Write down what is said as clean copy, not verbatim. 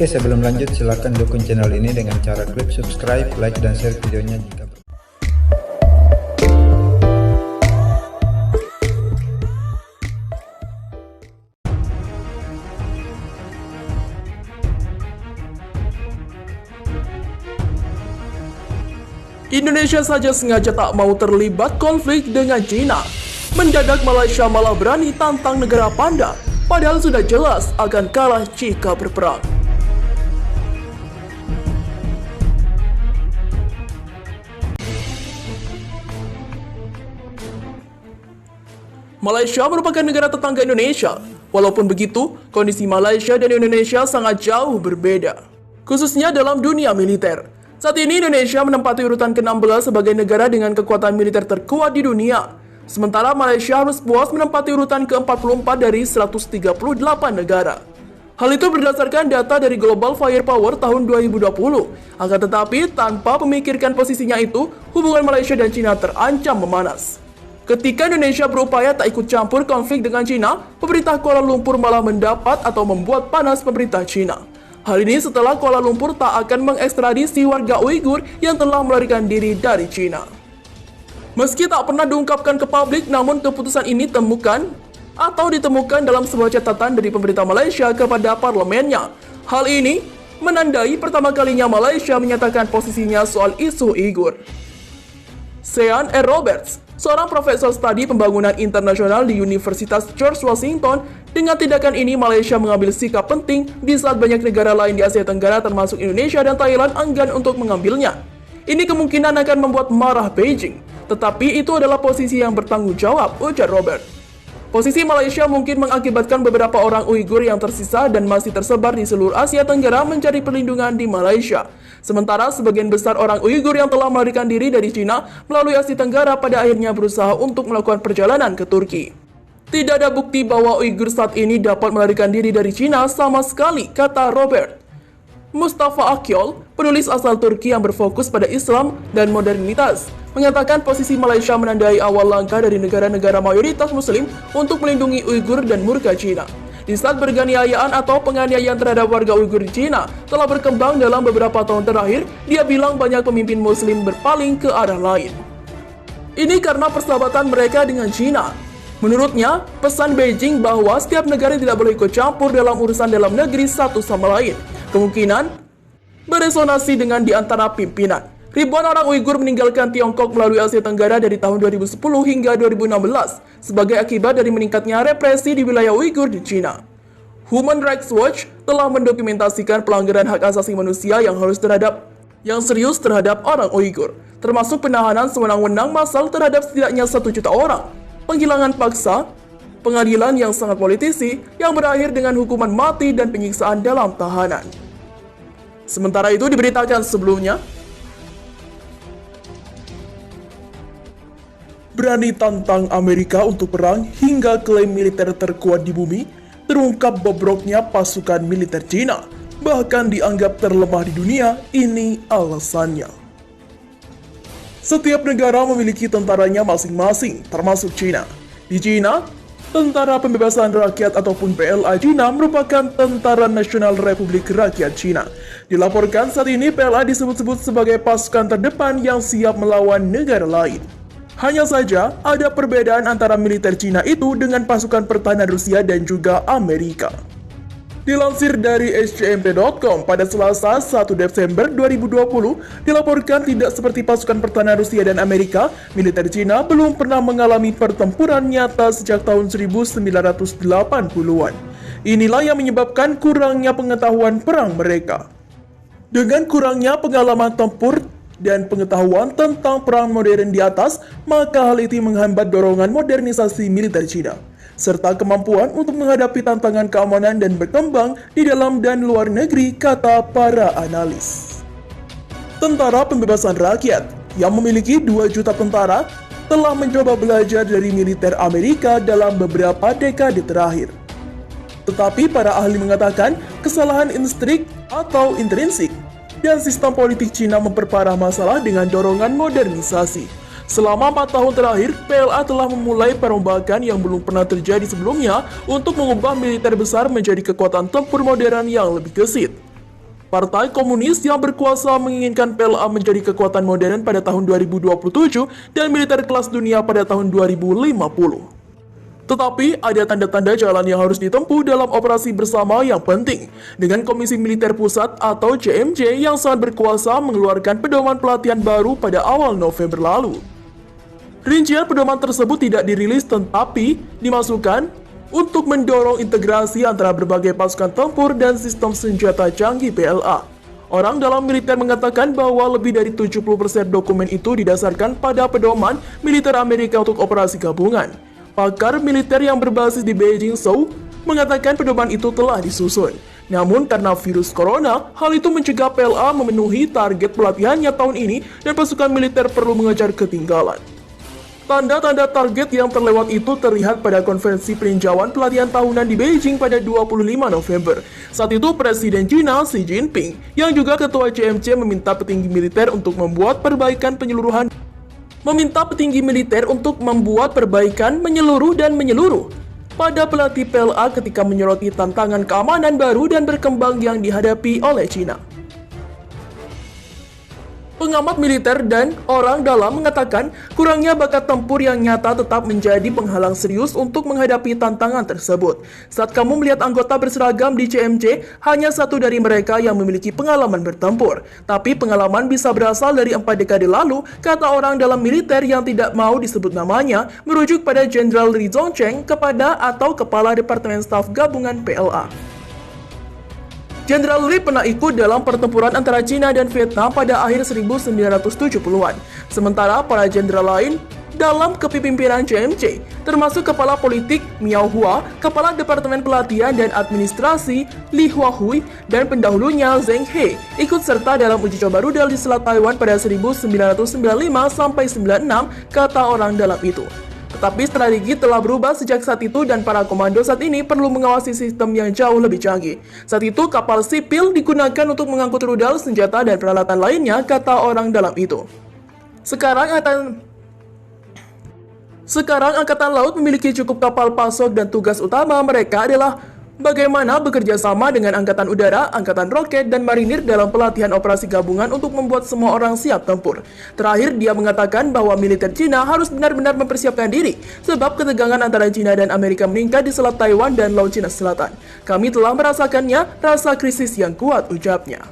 Oke, sebelum lanjut silahkan dukung channel ini dengan cara klik subscribe, like, dan share videonya jika Indonesia saja sengaja tak mau terlibat konflik dengan Cina. Mendadak Malaysia malah berani tantang negara panda, padahal sudah jelas akan kalah jika berperang. Malaysia merupakan negara tetangga Indonesia. Walaupun begitu, kondisi Malaysia dan Indonesia sangat jauh berbeda, khususnya dalam dunia militer. Saat ini Indonesia menempati urutan ke-16 sebagai negara dengan kekuatan militer terkuat di dunia. Sementara Malaysia harus puas menempati urutan ke-44 dari 138 negara. Hal itu berdasarkan data dari Global Firepower tahun 2020. Akan tetapi, tanpa memikirkan posisinya itu, hubungan Malaysia dan Cina terancam memanas. Ketika Indonesia berupaya tak ikut campur konflik dengan Cina, pemerintah Kuala Lumpur malah mendapat atau membuat panas pemerintah Cina. Hal ini setelah Kuala Lumpur tak akan mengekstradisi warga Uighur yang telah melarikan diri dari Cina. Meski tak pernah diungkapkan ke publik, namun keputusan ini ditemukan dalam sebuah catatan dari pemerintah Malaysia kepada parlemennya. Hal ini menandai pertama kalinya Malaysia menyatakan posisinya soal isu Uighur. Sean R. Roberts, seorang profesor studi pembangunan internasional di Universitas George Washington, dengan tindakan ini Malaysia mengambil sikap penting di saat banyak negara lain di Asia Tenggara termasuk Indonesia dan Thailand enggan untuk mengambilnya. Ini kemungkinan akan membuat marah Beijing, tetapi itu adalah posisi yang bertanggung jawab, ujar Robert. Posisi Malaysia mungkin mengakibatkan beberapa orang Uighur yang tersisa dan masih tersebar di seluruh Asia Tenggara mencari perlindungan di Malaysia. Sementara sebagian besar orang Uighur yang telah melarikan diri dari Cina melalui Asia Tenggara pada akhirnya berusaha untuk melakukan perjalanan ke Turki. Tidak ada bukti bahwa Uighur saat ini dapat melarikan diri dari Cina sama sekali, kata Robert. Mustafa Akyol, penulis asal Turki yang berfokus pada Islam dan modernitas, menyatakan posisi Malaysia menandai awal langkah dari negara-negara mayoritas Muslim untuk melindungi Uighur dan murka Cina. Di saat penganiayaan atau penganiayaan terhadap warga Uighur di Cina telah berkembang dalam beberapa tahun terakhir, dia bilang banyak pemimpin Muslim berpaling ke arah lain. Ini karena persahabatan mereka dengan Cina. Menurutnya, pesan Beijing bahwa setiap negara tidak boleh ikut campur dalam urusan dalam negeri satu sama lain kemungkinan beresonansi dengan di antara pimpinan. Ribuan orang Uighur meninggalkan Tiongkok melalui Asia Tenggara dari tahun 2010 hingga 2016 sebagai akibat dari meningkatnya represi di wilayah Uighur di Cina. Human Rights Watch telah mendokumentasikan pelanggaran hak asasi manusia yang serius terhadap orang Uighur, termasuk penahanan sewenang-wenang massal terhadap setidaknya 1 juta orang, penghilangan paksa, pengadilan yang sangat politisi yang berakhir dengan hukuman mati dan penyiksaan dalam tahanan. Sementara itu diberitakan sebelumnya, berani tantang Amerika untuk perang hingga klaim militer terkuat di bumi, terungkap bobroknya pasukan militer Cina, bahkan dianggap terlemah di dunia, ini alasannya. Setiap negara memiliki tentaranya masing-masing, termasuk Cina. Di Cina, Tentara Pembebasan Rakyat ataupun PLA Cina merupakan Tentara Nasional Republik Rakyat Cina. Dilaporkan saat ini PLA disebut-sebut sebagai pasukan terdepan yang siap melawan negara lain. Hanya saja, ada perbedaan antara militer Cina itu dengan pasukan pertahanan Rusia dan juga Amerika. Dilansir dari scmp.com, pada Selasa 1 Desember 2020, dilaporkan tidak seperti pasukan pertahanan Rusia dan Amerika, militer Cina belum pernah mengalami pertempuran nyata sejak tahun 1980-an. Inilah yang menyebabkan kurangnya pengetahuan perang mereka. Dengan kurangnya pengalaman tempur dan pengetahuan tentang perang modern di atas, maka hal itu menghambat dorongan modernisasi militer Cina, serta kemampuan untuk menghadapi tantangan keamanan dan berkembang di dalam dan luar negeri, kata para analis. Tentara Pembebasan Rakyat yang memiliki 2 juta tentara telah mencoba belajar dari militer Amerika dalam beberapa dekade terakhir. Tetapi para ahli mengatakan kesalahan instrik atau intrinsik dan sistem politik Cina memperparah masalah dengan dorongan modernisasi. Selama 4 tahun terakhir, PLA telah memulai perombakan yang belum pernah terjadi sebelumnya untuk mengubah militer besar menjadi kekuatan tempur modern yang lebih gesit. Partai Komunis yang berkuasa menginginkan PLA menjadi kekuatan modern pada tahun 2027 dan militer kelas dunia pada tahun 2050. Tetapi ada tanda-tanda jalan yang harus ditempuh dalam operasi bersama yang penting, dengan Komisi Militer Pusat atau CMC yang sangat berkuasa mengeluarkan pedoman pelatihan baru pada awal November lalu. Rincian pedoman tersebut tidak dirilis tetapi dimasukkan untuk mendorong integrasi antara berbagai pasukan tempur dan sistem senjata canggih PLA. Orang dalam militer mengatakan bahwa lebih dari 70% dokumen itu didasarkan pada pedoman militer Amerika untuk operasi gabungan. Pakar militer yang berbasis di Beijing Zhou mengatakan pedoman itu telah disusun. Namun karena virus corona, hal itu mencegah PLA memenuhi target pelatihannya tahun ini dan pasukan militer perlu mengejar ketinggalan. Tanda-tanda target yang terlewat itu terlihat pada konferensi peninjauan pelatihan tahunan di Beijing pada 25 November. Saat itu Presiden China Xi Jinping, yang juga ketua CMC, meminta petinggi militer untuk membuat perbaikan menyeluruh pada pelatih PLA ketika menyoroti tantangan keamanan baru dan berkembang yang dihadapi oleh China. Pengamat militer dan orang dalam mengatakan kurangnya bakat tempur yang nyata tetap menjadi penghalang serius untuk menghadapi tantangan tersebut. Saat kamu melihat anggota berseragam di CMC, hanya satu dari mereka yang memiliki pengalaman bertempur. Tapi pengalaman bisa berasal dari 4 dekade lalu, kata orang dalam militer yang tidak mau disebut namanya, merujuk pada Jenderal Ri Zongcheng atau Kepala Departemen Staf Gabungan PLA. Jenderal Ri pernah ikut dalam pertempuran antara China dan Vietnam pada akhir 1970-an. Sementara para jenderal lain dalam kepemimpinan CMC, termasuk Kepala Politik Miao Hua, Kepala Departemen Pelatihan dan Administrasi Li Huahui, dan pendahulunya Zheng He, ikut serta dalam uji coba rudal di Selat Taiwan pada 1995-96, kata orang dalam itu. Tetapi strategi telah berubah sejak saat itu dan para komando saat ini perlu mengawasi sistem yang jauh lebih canggih. Saat itu kapal sipil digunakan untuk mengangkut rudal, senjata, dan peralatan lainnya, kata orang dalam itu. Sekarang Angkatan Laut memiliki cukup kapal pasok dan tugas utama mereka adalah bagaimana bekerja sama dengan Angkatan Udara, Angkatan Roket, dan Marinir dalam pelatihan operasi gabungan untuk membuat semua orang siap tempur. Terakhir, dia mengatakan bahwa militer Cina harus benar-benar mempersiapkan diri, sebab ketegangan antara Cina dan Amerika meningkat di Selat Taiwan dan Laut Cina Selatan. Kami telah merasakannya, rasa krisis yang kuat, ucapnya.